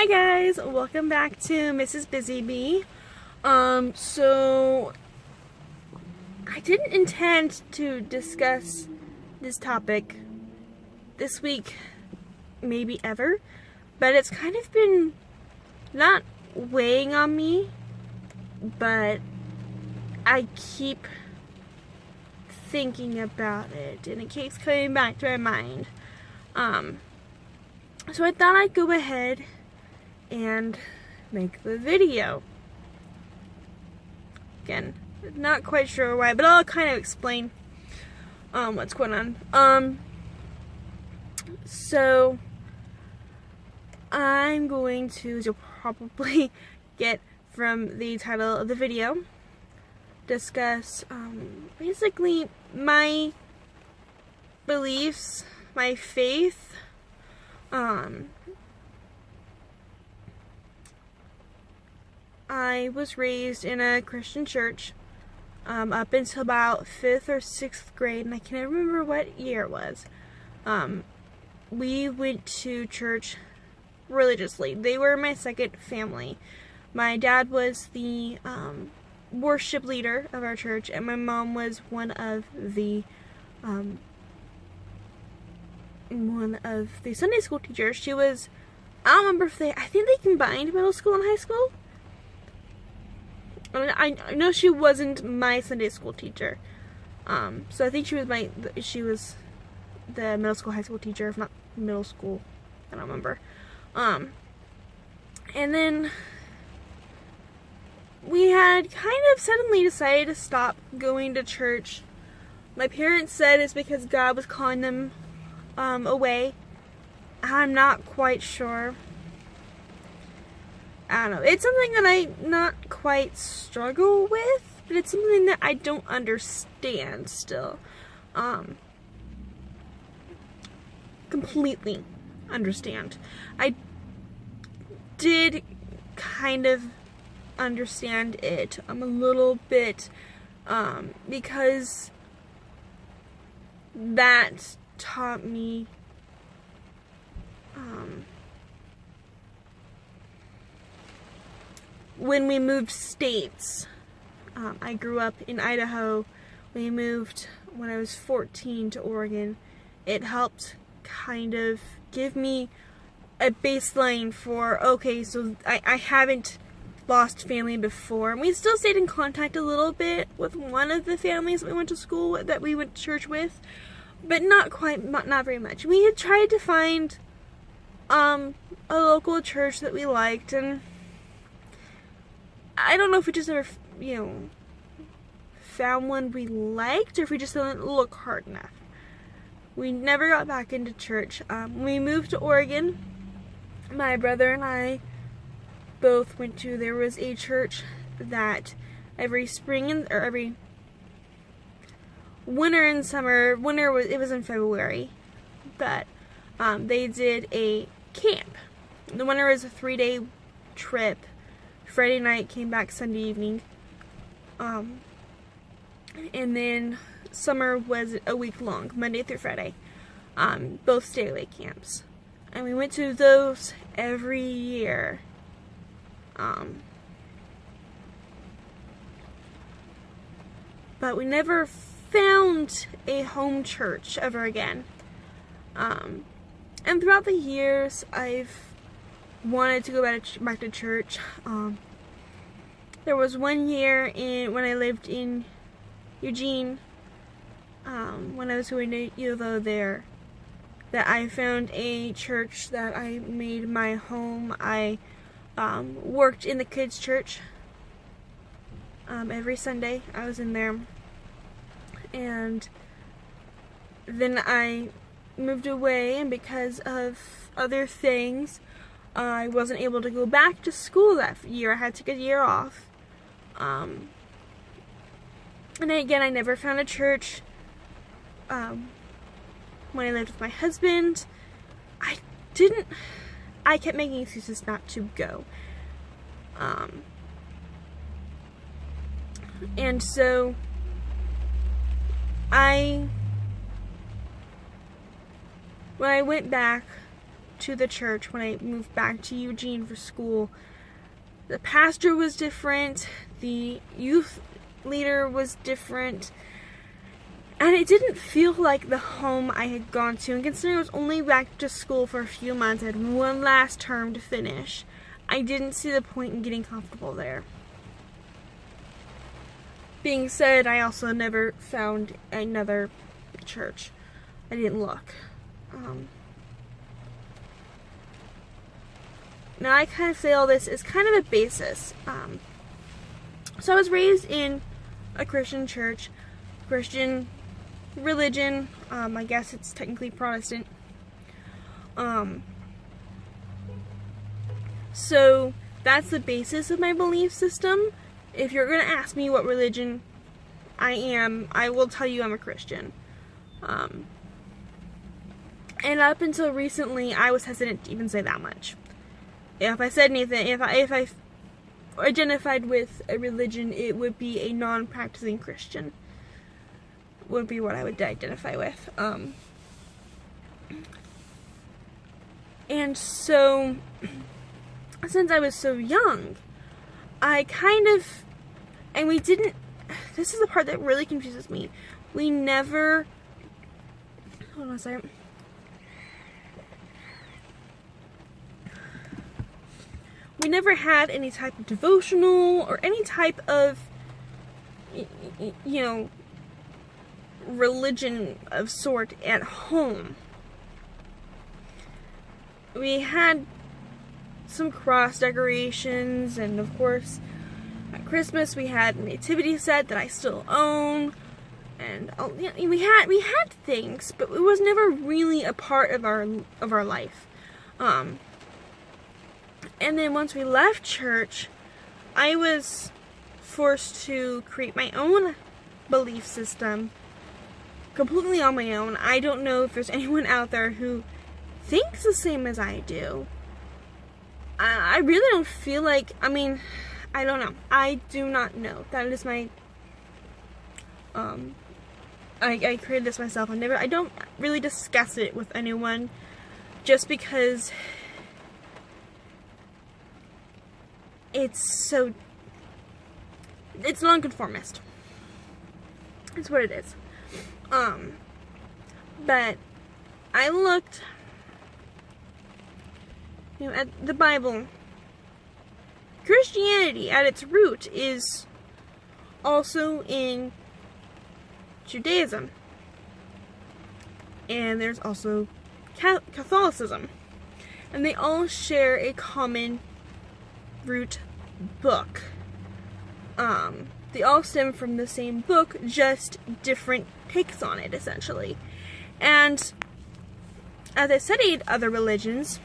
Hi guys, welcome back to Mrs. Busy Bee. So I didn't intend to discuss this topic this week, maybe ever, but it's kind of been not weighing on me, but I keep thinking about it and it keeps coming back to my mind. So I thought I'd go ahead and make the video. Again, not quite sure why, but I'll kind of explain what's going on. So I'm going to, as you'll probably get from the title of the video, discuss basically my beliefs, my faith, I was raised in a Christian church up until about 5th or 6th grade, and I can't remember what year it was. We went to church religiously. They were my second family. My dad was the worship leader of our church, and my mom was one of the Sunday school teachers. She was, I don't remember if I think they combined middle school and high school. I know she wasn't my Sunday school teacher. So I think she was the middle school, high school teacher, if not middle school. I don't remember. And then we had kind of suddenly decided to stop going to church. My parents said it's because God was calling them away. I'm not quite sure. I don't know. It's something that I not quite struggle with, but it's something that I don't understand still. Completely understand. I did kind of understand it a little bit, because that taught me when we moved states. I grew up in Idaho. We moved when I was 14 to Oregon. It helped kind of give me a baseline for, okay, so I haven't lost family before. And we still stayed in contact a little bit with one of the families that we went to school with, that we went to church with, but not very much. We had tried to find a local church that we liked, and I don't know if we just never, found one we liked, or if we just didn't look hard enough. We never got back into church. We moved to Oregon. My brother and I both went to, there was a church that every spring or every winter and summer, it was in February, but they did a camp. The winter was a 3-day trip. Friday night, came back Sunday evening. And then summer was a week long, Monday through Friday. Both stay away camps. And we went to those every year. But we never found a home church ever again. And throughout the years, I've wanted to go back to church. There was one year when I lived in Eugene, when I was going to UVO there, that I found a church that I made my home. I worked in the kids' church every Sunday. I was in there, and then I moved away, and because of other things, I wasn't able to go back to school that year. I had to take a year off. And again, I never found a church. When I lived with my husband, I kept making excuses not to go. And so when I went back to the church when I moved back to Eugene for school, the pastor was different, the youth leader was different, and it didn't feel like the home I had gone to. And considering I was only back to school for a few months, I had one last term to finish, I didn't see the point in getting comfortable there. Being said, I also never found another church. I didn't look. Now I kind of say all this as kind of a basis. So I was raised in a Christian church, Christian religion. I guess it's technically Protestant. So that's the basis of my belief system. If you're going to ask me what religion I am, I will tell you I'm a Christian. And up until recently, I was hesitant to even say that much. If I said anything, if I identified with a religion, it would be a non-practicing Christian. Would be what I would identify with. And so, since I was so young, I kind of, and we didn't, this is the part that really confuses me. We never, hold on a second. We never had any type of devotional or any type of, you know, religion of sort at home. We had some cross decorations, and of course at Christmas we had a nativity set that I still own, and we had things, but it was never really a part of our life. And then once we left church, I was forced to create my own belief system completely on my own. I don't know if there's anyone out there who thinks the same as I do. I really don't feel like, I mean, I don't know. I do not know. That is my, I created this myself. I don't really discuss it with anyone just because it's nonconformist. It's what it is. But I looked, at the Bible. Christianity, at its root, is also in Judaism. And there's also Catholicism. And they all share a common root book. They all stem from the same book, just different takes on it, essentially. And as I studied other religions,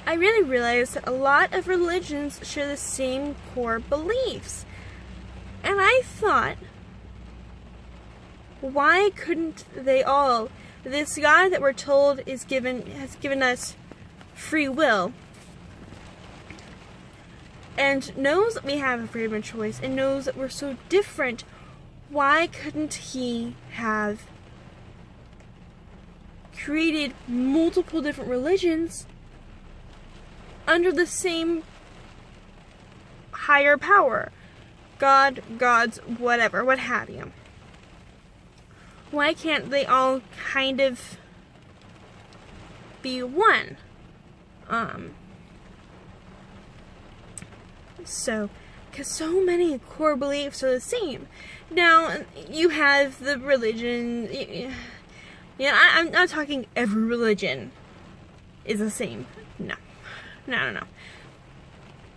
I really realized that a lot of religions share the same core beliefs. And I thought, why couldn't they all? This God that we're told has given us free will, and knows that we have a freedom of choice, and knows that we're so different, why couldn't he have created multiple different religions under the same higher power? God, gods, whatever, what have you. Why can't they all kind of be one? Because so many core beliefs are the same. Now, you have the religion, I'm not talking every religion is the same. No.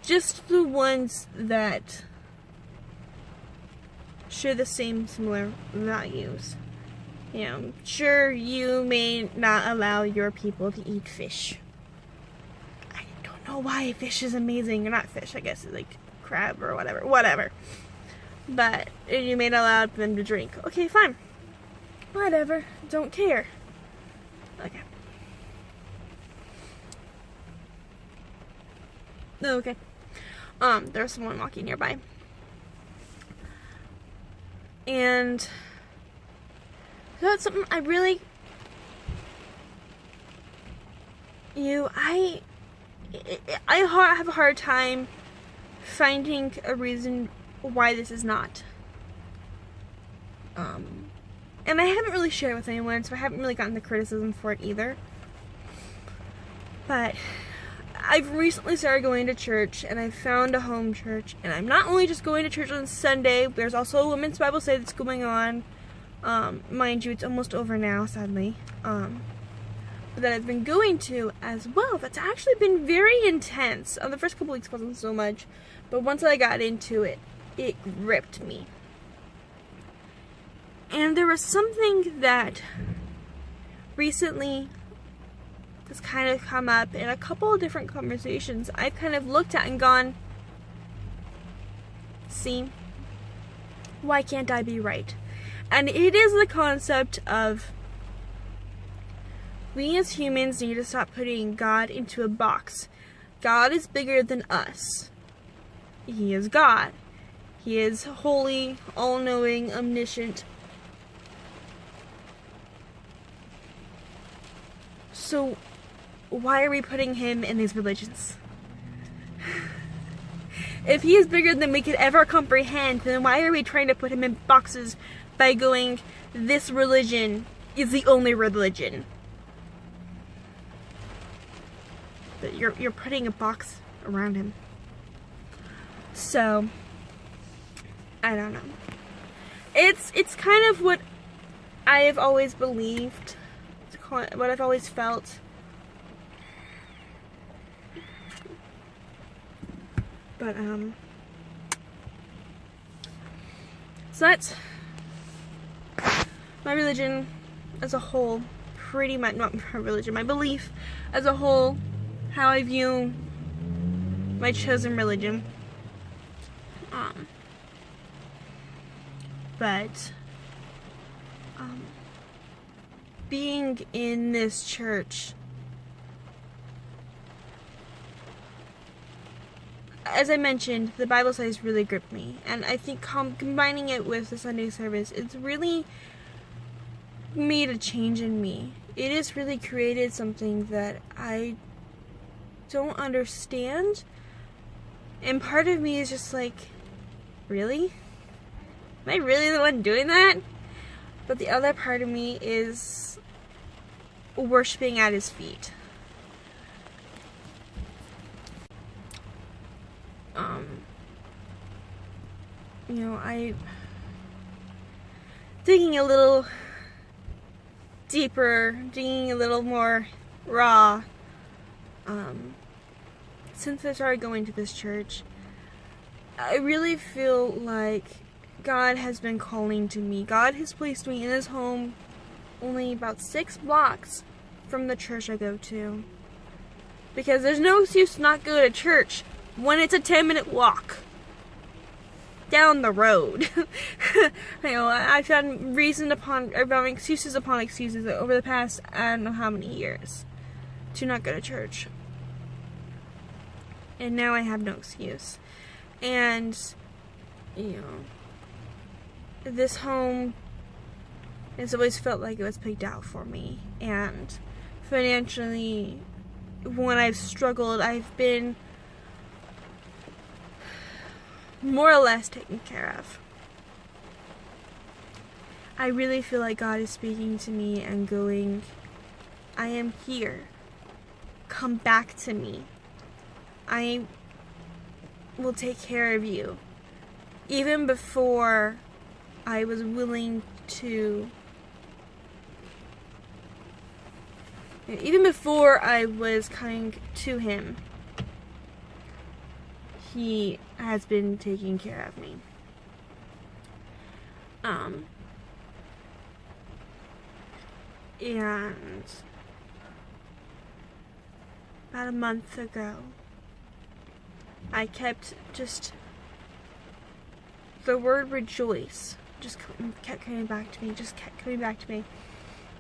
Just the ones that share the same similar values. Sure, you may not allow your people to eat fish. I don't know why fish is amazing. Or not fish, I guess it's like crab or whatever. But you may not allow them to drink. Okay, fine. Whatever. Don't care. Okay. Okay. There's someone walking nearby. And so that's something I really I have a hard time finding a reason why this is not. And I haven't really shared it with anyone, so I haven't really gotten the criticism for it either. But I've recently started going to church, and I've found a home church, and I'm not only just going to church on Sunday, there's also a women's Bible study that's going on. Mind you, it's almost over now, sadly. But that I've been going to as well. That's actually been very intense. The first couple weeks wasn't so much, but once I got into it, it gripped me. And there was something that recently has kind of come up in a couple of different conversations I've kind of looked at and gone, see, why can't I be right? And it is the concept of we as humans need to stop putting God into a box. God is bigger than us. He is God. He is holy, all-knowing, omniscient. So why are we putting him in these religions? If he is bigger than we could ever comprehend, then why are we trying to put him in boxes by going, this religion is the only religion? But you're putting a box around him. So I don't know. It's kind of what I have always believed, what I've always felt. But so that's my religion as a whole, pretty much, not my religion, my belief as a whole, how I view my chosen religion. But being in this church, as I mentioned, the Bible studies really gripped me, and I think combining it with the Sunday service, it's really made a change in me. It has really created something that I don't understand, and part of me is just like, really? Am I really the one doing that? But the other part of me is worshiping at his feet. You know, I digging a little deeper, digging a little more raw. Since I started going to this church, I really feel like God has been calling to me. God has placed me in his home only about 6 blocks from the church I go to. Because there's no excuse to not go to church when it's a 10-minute walk down the road. You know, I've found excuses upon excuses over the past, I don't know how many years, to not go to church. And now I have no excuse. And, you know, this home has always felt like it was picked out for me. And financially, when I've struggled, I've been more or less taken care of. I really feel like God is speaking to me and going, I am here. Come back to me. I will take care of you. Even before I was willing to, even before I was coming to him, he has been taking care of me. And about a month ago, I kept the word rejoice just kept coming back to me,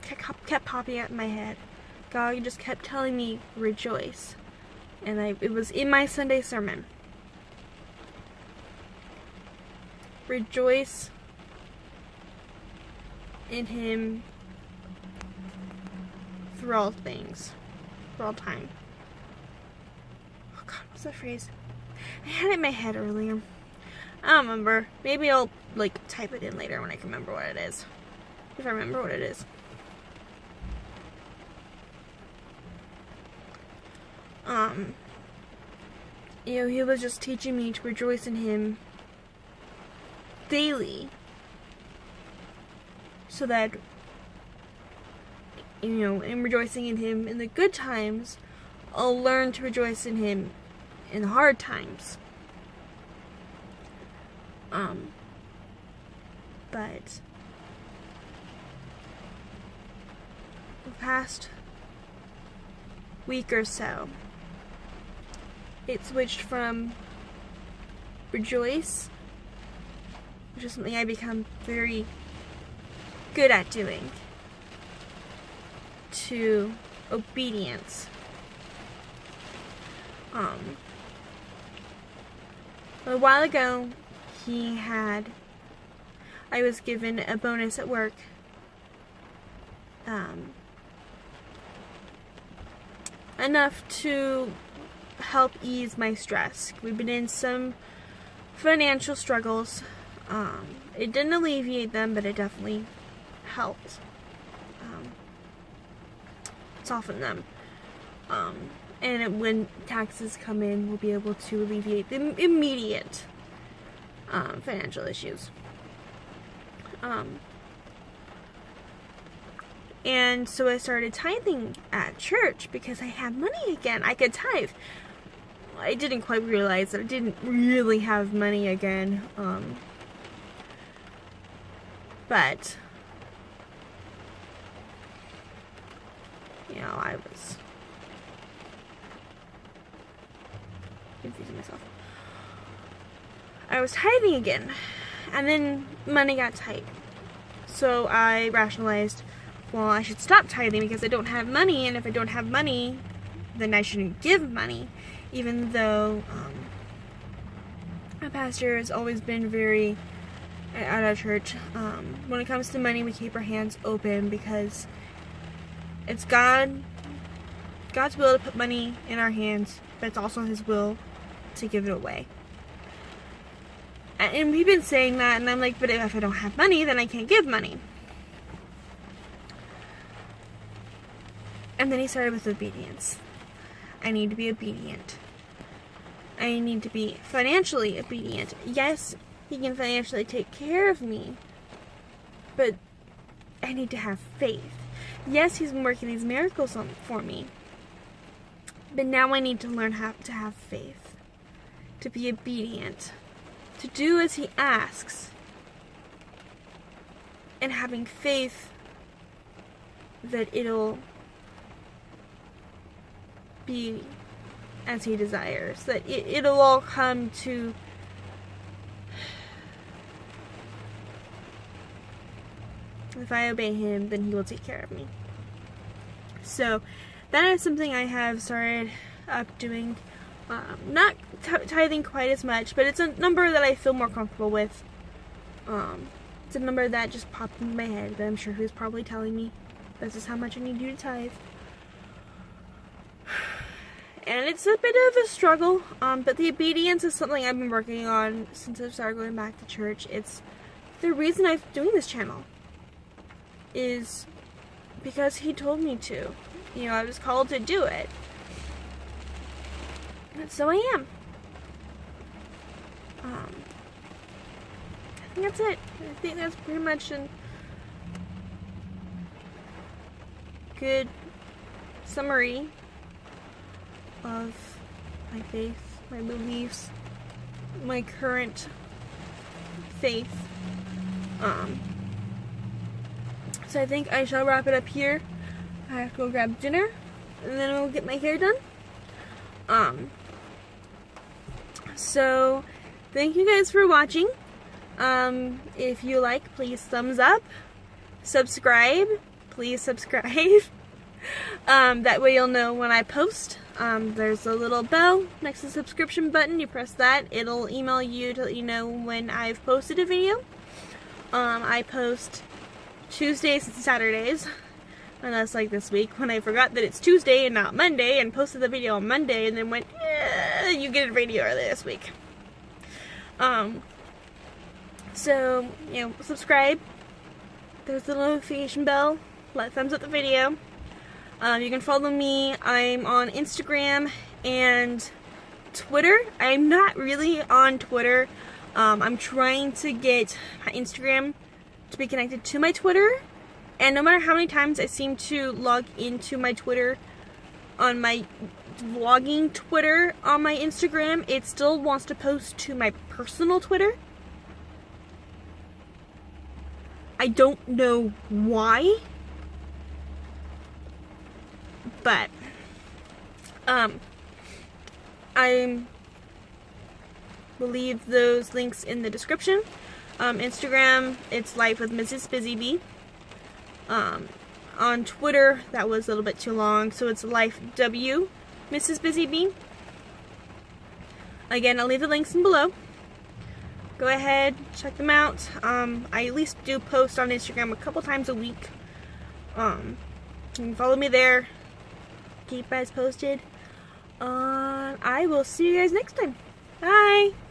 kept popping out in my head. God just kept telling me rejoice. And it was in my Sunday sermon. Rejoice in him through all things. for all time. Oh God, what's that phrase? I had it in my head earlier. I don't remember. Maybe I'll, like, type it in later when I can remember what it is. If I remember what it is. You know, he was just teaching me to rejoice in him daily. So that, you know, in rejoicing in him in the good times, I'll learn to rejoice in him in the hard times. But the past week or so, it switched from rejoice, which is something I become very good at doing, to obedience. A while ago, I was given a bonus at work. Enough to help ease my stress. We've been in some financial struggles. It didn't alleviate them, but it definitely helped soften them. And when taxes come in, we'll be able to alleviate the immediate financial issues. And so I started tithing at church because I had money again. I could tithe. I didn't quite realize that I didn't really have money again. But, you know, I was confusing myself. I was tithing again, and then money got tight. So I rationalized, well, I should stop tithing because I don't have money, and if I don't have money, then I shouldn't give money, even though my pastor has always been very, at our church, when it comes to money, we keep our hands open because it's God's will to put money in our hands, but it's also His will to give it away. And we've been saying that, and I'm like, but if I don't have money, then I can't give money. And then he started with obedience. I need to be obedient. I need to be financially obedient. Yes, he can financially take care of me, but I need to have faith. Yes, he's been working these miracles for me, but now I need to learn how to have faith, to be obedient, to do as he asks, and having faith that it'll be as he desires, that it'll all come to if I obey him, then he will take care of me. So that is something I have started up doing. Not tithing quite as much, but it's a number that I feel more comfortable with. It's a number that just popped into my head that I'm sure he was probably telling me, this is how much I need you to tithe. And it's a bit of a struggle, but the obedience is something I've been working on since I've started going back to church. It's the reason I'm doing this channel is because he told me to. You know, I was called to do it. And so I am. I think that's it. I think that's pretty much a good summary of my faith, my beliefs, my current faith. So I think I shall wrap it up here. I have to go grab dinner, and then I'll get my hair done. So thank you guys for watching. If you like, please thumbs up. Subscribe. Please subscribe. That way you'll know when I post. There's a little bell next to the subscription button. You press that. It'll email you to let you know when I've posted a video. I post Tuesdays and Saturdays. Unless like this week when I forgot that it's Tuesday and not Monday and posted the video on Monday and then went, you get a video early this week. So, you know, subscribe. There's the notification bell. Thumbs up the video. You can follow me. I'm on Instagram and Twitter. I'm not really on Twitter. I'm trying to get my Instagram to be connected to my Twitter. And no matter how many times I seem to log into my Twitter on my vlogging Twitter on my Instagram, it still wants to post to my personal Twitter. I don't know why, but I will leave those links in the description. Instagram, it's Life with Mrs. Busy Bee. On Twitter, that was a little bit too long, so it's Life W Mrs. Busy Bee. Again, I'll leave the links in below. Go ahead, check them out. I at least do post on Instagram a couple times a week. You can follow me there. Keep you guys posted. I will see you guys next time. Bye!